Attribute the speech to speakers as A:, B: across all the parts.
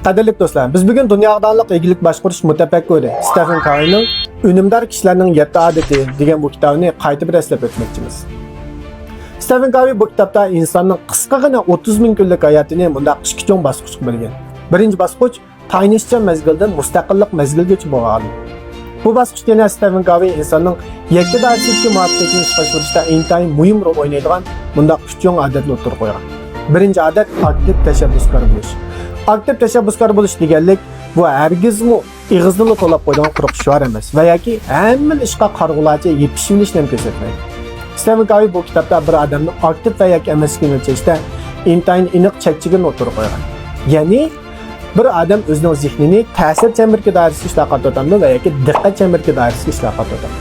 A: Qadrli do'stlar, biz bugun dunyoqadalik egilik boshqarish mutafakkiri Stephen Covey'ning Unumdor kishilarning 7 odati degan bu kitobni qayta bir eslab o'tmoqchimiz. Stephen Covey bu kitobda insonning qisqagina 30 ming kunlik hayotini bundaq ikki cho'ng bosqichga bo'lgan. Birinchi bosqich tayinishchan mezgildan mustaqillik mezgilgacha bo'lgan. Bu bosqichda yana Stephen Covey insonning yakka darslikka muvaffaqiyatni ishga oshirishda intayin muhim rol o'ynaydigan bundaq uch cho'ng odatni o'tirib qo'ygan. Birinchi odat aktiv tashabbuskor bo'lish. Aktiv tashabbuskor bo'lish deganlik bu hargizmi ig'izni to'lab qo'ygan quruq shior emas va yoki hamma ishga qarg'ulacha yetishilishni ham ko'rsatmaydi. Stephen Covey bu kitobda bir odamni aktiv va yoki emasligini o'lchashda intayin aniq chekchigini o'tirib qo'ygan. Ya'ni bir odam o'zining zehnini ta'sir chamberga doirasida ishlab qatnatadi va yoki diqqat chamberga doirasida ishlab qatnatadi.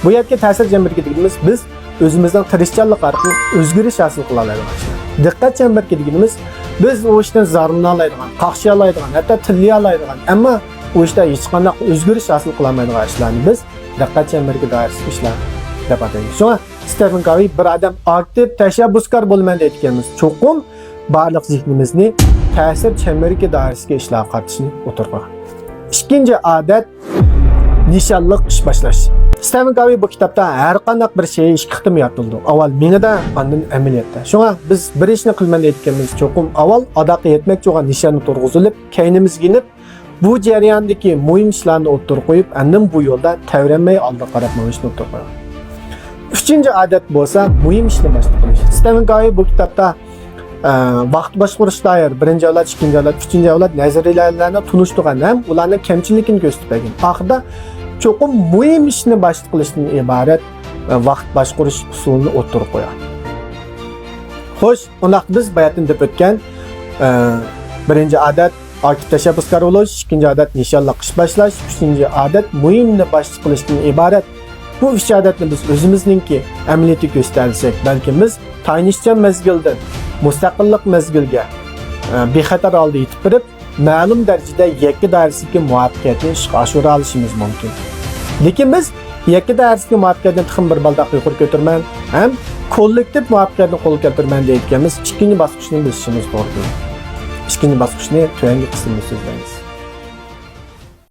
A: Bu yerga ta'sir chamberga deganimiz biz o'zimizning tirishchanlik orqali o'zgarish hosil qila oladigan. Diqqat chamberga deganimiz biz o ishdan zararlana oladigan, qaqshay oladigan, hatto tillay oladigan, ammo o ishda hech qanday o'zgarish hosil qila olmaydigan ishlarni biz diqqat chamberga doirasida ishlar deb ataymiz. Shunga Stephen Covey bir odam aktiv tashabbuskor bo'lmaydi aytganmiz. Cho'qim barliq zehnimizni ta'sir chamberiga doirasiga ishlar qaratishni o'tirgan. Ikkinchi odat nishonliq ish boshlash. Stephen Covey bu kitobda har qanday bir şey ikki qitim yotildi. Avval mingida, ondan amaliyotda. Shunga biz bir ishni qilmanda aytganmiz. Cho'qim avval odatga yetmoqchi bo'lgan nishonni turg'izilib, keynimizga inib, bu jarayondagi muhim ishlarni o'tirib qo'yib, andan bu yo'lda tavranmay oldiga qarab borishni o'tirib qo'ygan. Uchinchi odat bo'lsa, muhim ishni boshlash. Stephen Covey bu kitobda vaqt boshqarish doir birinchi avlod, ikkinchi avlod, uchinchi avlod nazariyalarni tunishtirgan ham ularning kamchiligini ko'rsatib bergan. Oxirida cho'qim muhim ishni boshqa qilishdan iborat vaqt boshqarish usulini o'tirib qo'ygan. Xo'sh, undaq biz bayatdan deb o'tgan birinchi odat aktiv tashabbuskor bo'lish, ikkinchi odat nishonli ish boshlash, uchinchi odat muhimni boshqa qilishdan iborat. Bu uch odatni biz o'zimizningki amaliyotga ko'rsatsak, balki biz tayinishchan mezgildan mustaqillik mezgilga bexatar holda yetib kirib, ma'lum darajada yakka darslikka muvaffaqiyatni ishga oshira olishimiz mumkin. Lekin biz yakka darslikka muvaffaqiyatni ham bir baldoq yuqori ko'tarman, ham kollektiv muvaffaqiyatni qo'lga keltirman deyotganimiz ikkinchi bosqichni bilishimiz to'g'ri. Ikkinchi bosqichni tuyangi qismda so'zlaymiz.